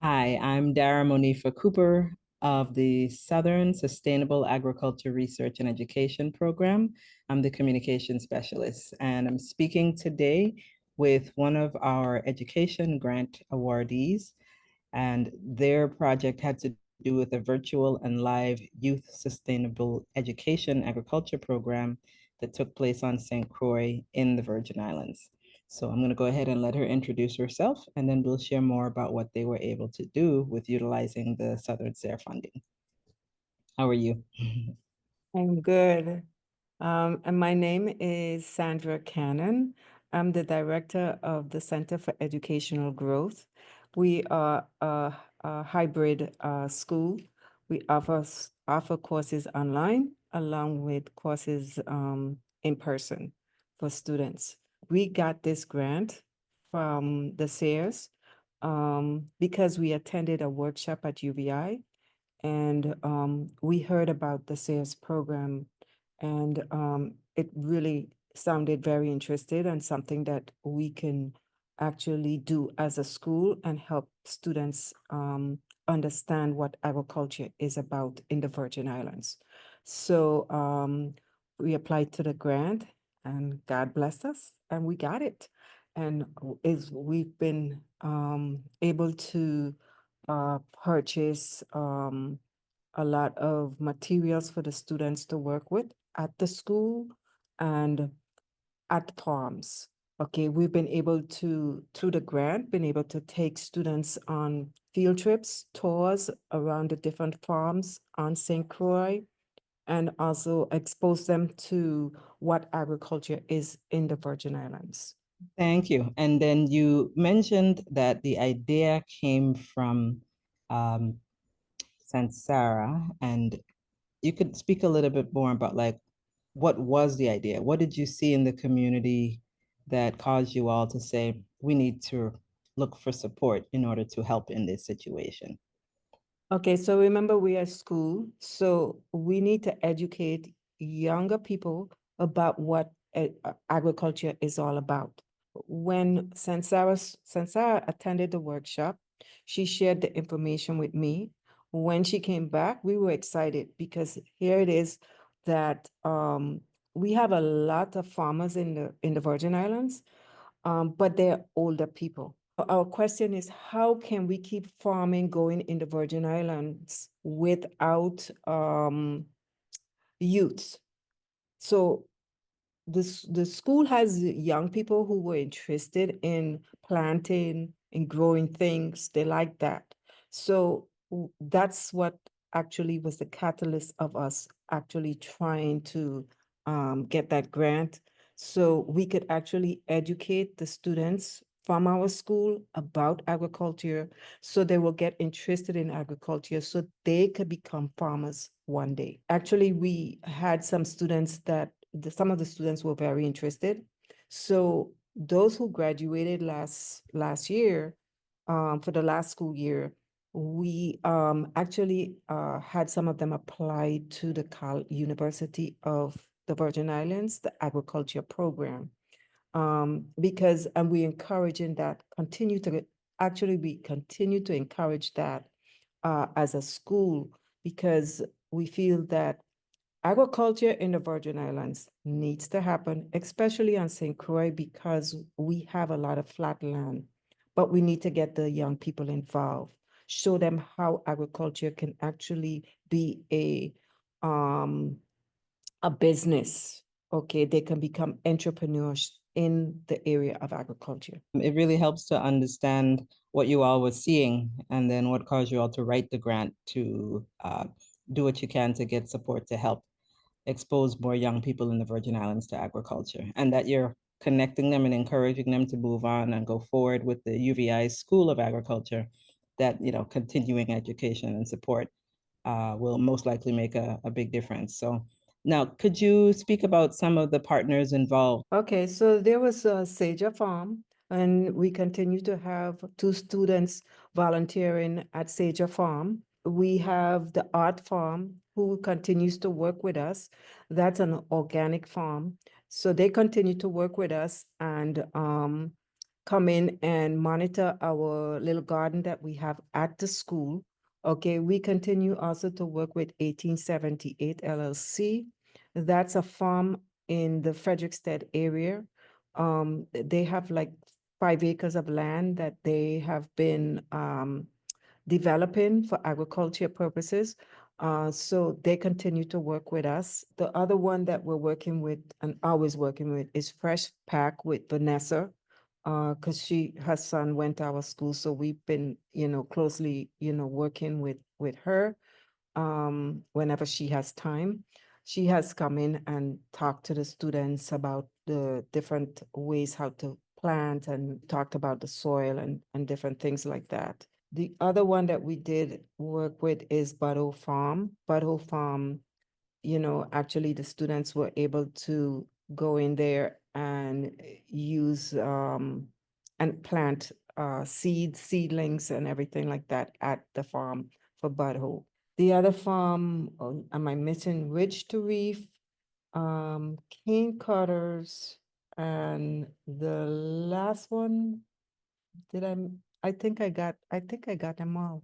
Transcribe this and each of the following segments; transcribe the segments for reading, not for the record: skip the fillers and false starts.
Hi, I'm DaraMonifah Cooper of the Southern Sustainable Agriculture Research and Education Program. I'm the communication specialist, and I'm speaking today with one of our education grant awardees, and their project had to do with a virtual and live youth sustainable education agriculture program that took place on St. Croix in the Virgin Islands. So I'm going to go ahead and let her introduce herself, and then we'll share more about what they were able to do with utilizing the Southern SARE funding. How are you? I'm good. And my name is Sandra Cannon. I'm the director of the Center for Educational Growth. We are a hybrid school. We offer courses online along with courses in person for students. We got this grant from the SARES because we attended a workshop at UVI and we heard about the SARES program, and it really sounded very interested and something that we can actually do as a school and help students understand what agriculture is about in the Virgin Islands. So we applied to the grant, and God blessed us, and we got it. And we've been able to purchase a lot of materials for the students to work with at the school and at farms. Okay, we've been able to, through the grant, been able to take students on field trips, tours around the different farms on St. Croix, and also expose them to what agriculture is in the Virgin Islands. Thank you. And then you mentioned that the idea came from um, Sansara, and you could speak a little bit more about like what was the idea? What did you see in the community that caused you all to say we need to look for support in order to help in this situation? Okay, so remember we are school, so we need to educate younger people about what agriculture is all about. When Sansara attended the workshop, she shared the information with me. When she came back, we were excited because here it is that we have a lot of farmers in the Virgin Islands, but they're older people. Our question is, how can we keep farming going in the Virgin Islands without youth? So the school has young people who were interested in planting and growing things. They like that. So that's what actually was the catalyst of us actually trying to get that grant so we could actually educate the students from our school about agriculture so they will get interested in agriculture so they could become farmers one day. Actually, we had some students that some of the students were very interested. So those who graduated last year, for the last school year, we actually had some of them apply to the University of the Virgin Islands, the agriculture program, because and we encouraging that continue to actually we continue to encourage that as a school because we feel that agriculture in the Virgin Islands needs to happen, especially on St. Croix, because we have a lot of flat land, but we need to get the young people involved, show them how agriculture can actually be a business. Okay, they can become entrepreneurs in the area of agriculture. It really helps to understand what you all were seeing and then what caused you all to write the grant to do what you can to get support to help expose more young people in the Virgin Islands to agriculture, and that you're connecting them and encouraging them to move on and go forward with the UVI School of Agriculture, that, you know, continuing education and support will most likely make a big difference. So now, could you speak about some of the partners involved? Okay, so there was a Saja Farm, and we continue to have 2 students volunteering at Saja Farm. We have the Art Farm, who continues to work with us. That's an organic farm. So they continue to work with us, and come in and monitor our little garden that we have at the school. Okay, we continue also to work with 1878 LLC. That's a farm in the Frederickstead area. They have like 5 acres of land that they have been developing for agriculture purposes. So they continue to work with us. The other one that we're working with and always working with is Fresh Pack with Vanessa, because her son went to our school. So we've been, closely, working with her whenever she has time. She has come in and talked to the students about the different ways how to plant and talked about the soil and different things like that. The other one that we did work with is Butto Farm. Butto Farm, actually the students were able to go in there and use and plant seedlings and everything like that at the farm for Butto. The other farm, am I missing Ridge to Reef, cane cutters, and the last one, I think I got them all.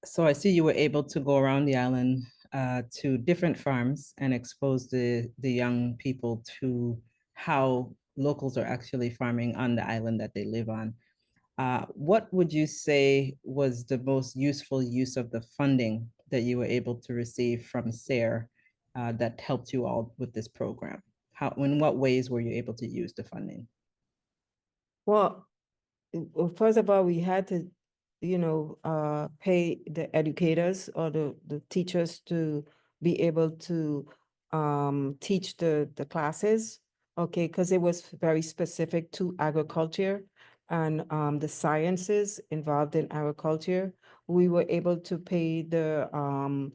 So I see you were able to go around the island to different farms and expose the young people to how locals are actually farming on the island that they live on. What would you say was the most useful use of the funding that you were able to receive from SARE that helped you all with this program? In what ways were you able to use the funding? Well, first of all, we had to, pay the educators or the teachers to be able to teach the classes, okay, because it was very specific to agriculture and the sciences involved in agriculture. We were able to pay some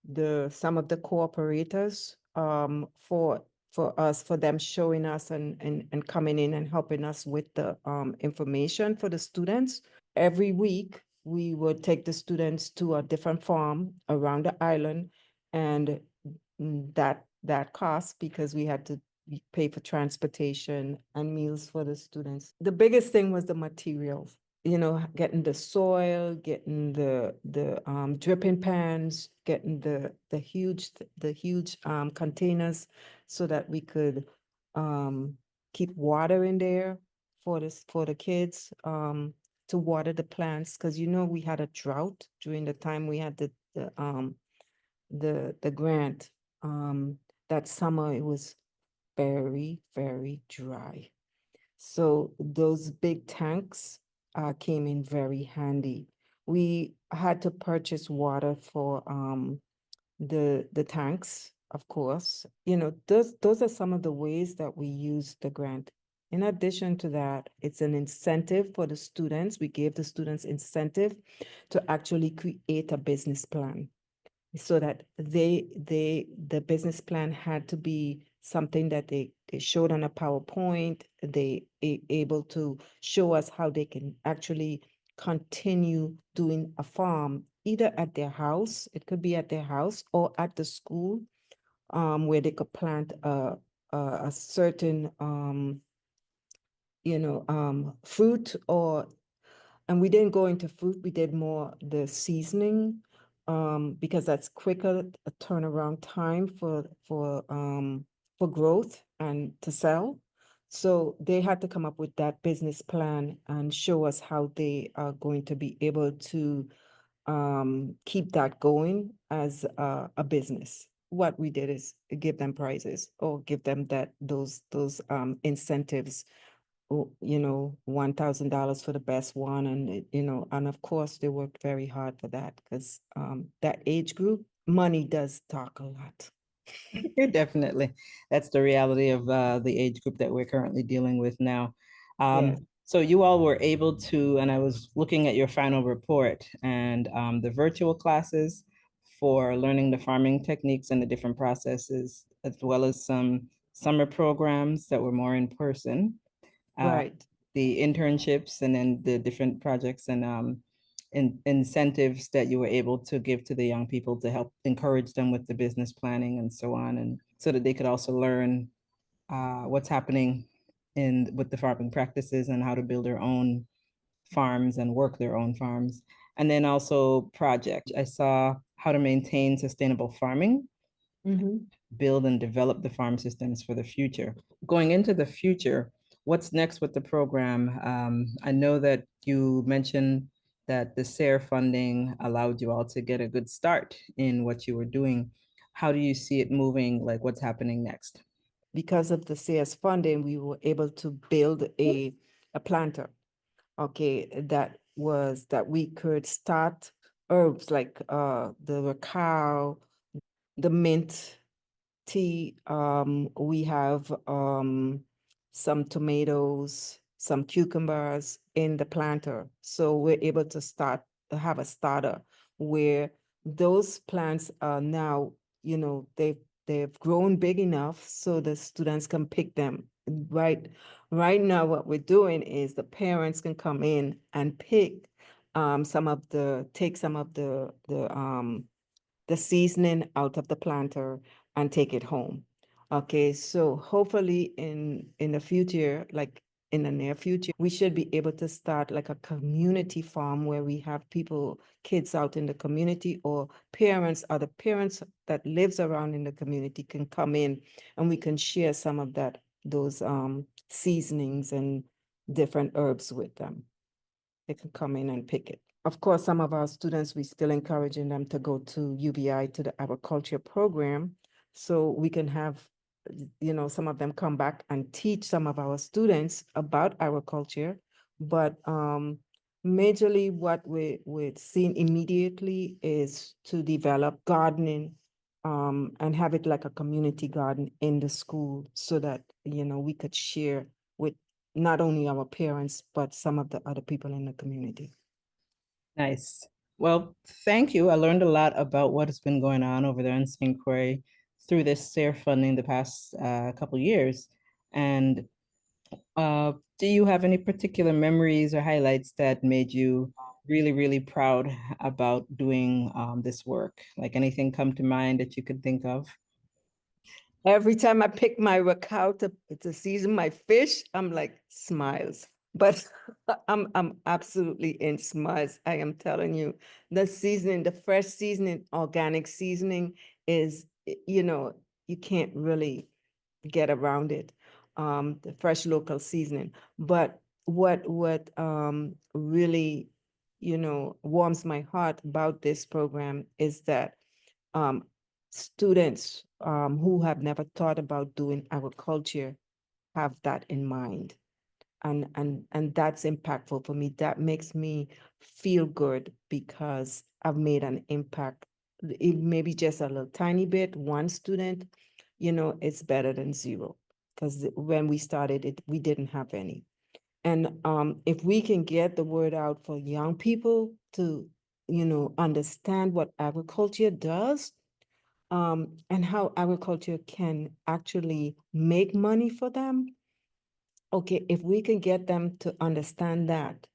of the cooperators for them showing us and coming in and helping us with the information for the students. Every week we would take the students to a different farm around the island, and that cost because we had to pay for transportation and meals for the students. The biggest thing was the materials, getting the soil, getting the dripping pans, getting the huge containers so that we could keep water in there for the kids to water the plants, because we had a drought during the time we had the grant. That summer it was very, very dry. So those big tanks came in very handy. We had to purchase water for the tanks, of course. Those are some of the ways that we use the grant. In addition to that, it's an incentive for the students. We gave the students incentive to actually create a business plan so that the business plan had to be something that they showed on a PowerPoint. They able to show us how they can actually continue doing a farm, either at their house, it could be at their house, or at the school, where they could plant a certain fruit, and we didn't go into fruit, we did more the seasoning, because that's quicker a turnaround time for growth and to sell. So they had to come up with that business plan and show us how they are going to be able to keep that going as a business. What we did is give them prizes or give them those incentives, $1,000 for the best one. And, and of course they worked very hard for that because that age group, money does talk a lot. Definitely. That's the reality of the age group that we're currently dealing with now. Yeah. So you all were able to, and I was looking at your final report and the virtual classes for learning the farming techniques and the different processes, as well as some summer programs that were more in person, Right. the internships, and then the different projects and incentives that you were able to give to the young people to help encourage them with the business planning and so on, and so that they could also learn what's happening with the farming practices and how to build their own farms and work their own farms. And then also project. I saw how to maintain sustainable farming, build and develop the farm systems for the future. Going into the future, what's next with the program? I know that you mentioned that the SARE funding allowed you all to get a good start in what you were doing. How do you see it moving? Like what's happening next? Because of the CS funding, we were able to build a planter, okay, that we could start herbs like the cacao, the mint tea. We have some tomatoes, some cucumbers in the planter. So we're able to have a starter where those plants are now, they've grown big enough so the students can pick them. Right now, what we're doing is the parents can come in and pick take some of the seasoning out of the planter and take it home. Okay, so hopefully in the future, like in the near future, we should be able to start like a community farm where we have kids out in the community, or other parents that lives around in the community can come in and we can share some of those seasonings and different herbs with them. They can come in and pick it. Of course, some of our students, we still encouraging them to go to UBI, to the agriculture program, so we can have, some of them come back and teach some of our students about agriculture. But majorly what we're seeing immediately is to develop gardening and have it like a community garden in the school so that, we could share with not only our parents, but some of the other people in the community. Nice. Well, thank you. I learned a lot about what has been going on over there in St. Croix through this SARE funding the past couple years. And do you have any particular memories or highlights that made you really, really proud about doing this work? Like anything come to mind that you could think of? Every time I pick my cacao to season my fish, I'm like smiles. But I'm absolutely in smiles. I am telling you, the seasoning, the fresh seasoning, organic seasoning is, you can't really get around it. The fresh local seasoning. But what really, warms my heart about this program is that um, students who have never thought about doing agriculture have that in mind. And that's impactful for me. That makes me feel good because I've made an impact. It maybe just a little tiny bit, one student, it's better than zero. Because when we started it, we didn't have any. And if we can get the word out for young people to, understand what agriculture does, and how agriculture can actually make money for them. Okay, if we can get them to understand that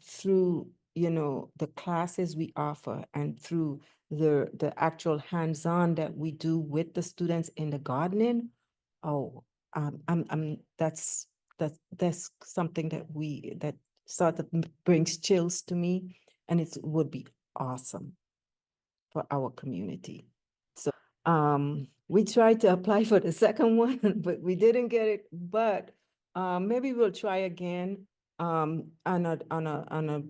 through, the classes we offer and through the actual hands-on that we do with the students in the gardening, oh, that's something that sort of brings chills to me, and it would be awesome for our community. So we tried to apply for the second one, but we didn't get it. But maybe we'll try again on a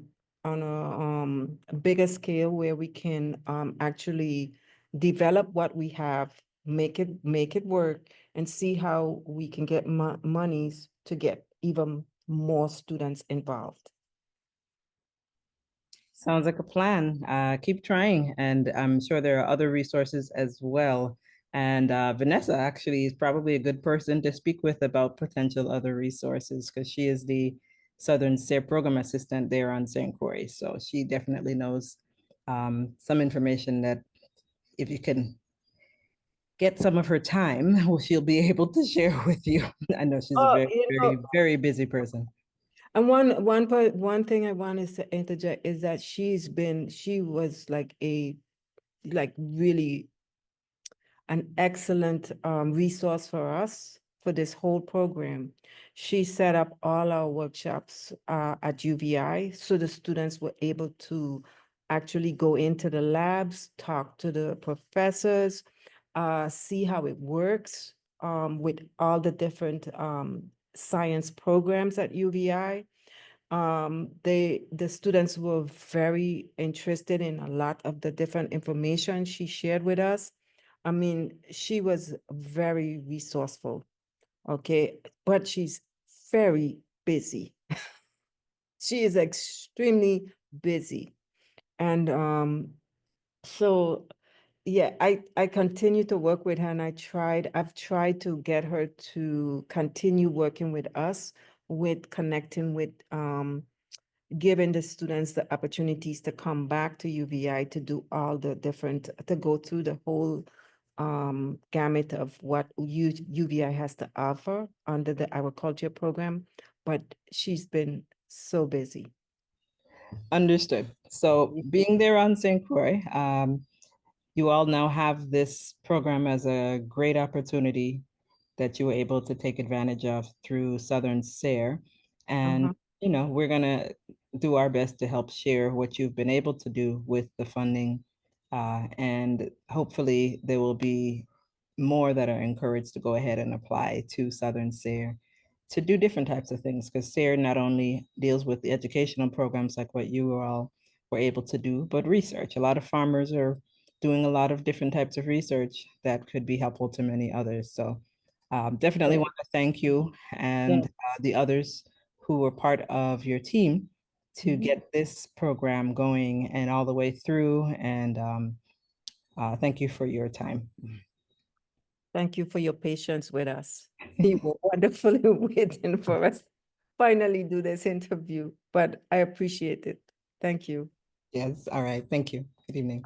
bigger scale where we can actually develop what we have, make it work, and see how we can get monies to get even more students involved. Sounds like a plan. Keep trying, and I'm sure there are other resources as well. And Vanessa actually is probably a good person to speak with about potential other resources because she is the Southern SARE program assistant there on St. Croix. So she definitely knows some information that if you can get some of her time, well, she'll be able to share with you. I know she's a Oh, very, very, very busy person. and one thing I wanted to interject is that she was like really an excellent resource for us for this whole program. She set up all our workshops at UVI, so the students were able to actually go into the labs, talk to the professors, see how it works with all the different science programs at UVI. The students were very interested in a lot of the different information she shared with us. I mean, she was very resourceful, okay, but she's very busy. She is extremely busy. And so yeah, I continue to work with her, and I've tried to get her to continue working with us with connecting with giving the students the opportunities to come back to UVI to do all the different, to go through the whole gamut of what UVI has to offer under the agriculture program, but she's been so busy. Understood. So being there on St. Croix, you all now have this program as a great opportunity that you were able to take advantage of through Southern SARE. And, we're going to do our best to help share what you've been able to do with the funding. And hopefully there will be more that are encouraged to go ahead and apply to Southern SARE to do different types of things, because SARE not only deals with the educational programs like what you all were able to do, but research. A lot of farmers are doing a lot of different types of research that could be helpful to many others. So definitely want to thank you and the others who were part of your team to get this program going and all the way through. And thank you for your time. Thank you for your patience with us. You were wonderfully waiting for us finally do this interview, but I appreciate it. Thank you. Yes. All right. Thank you. Good evening.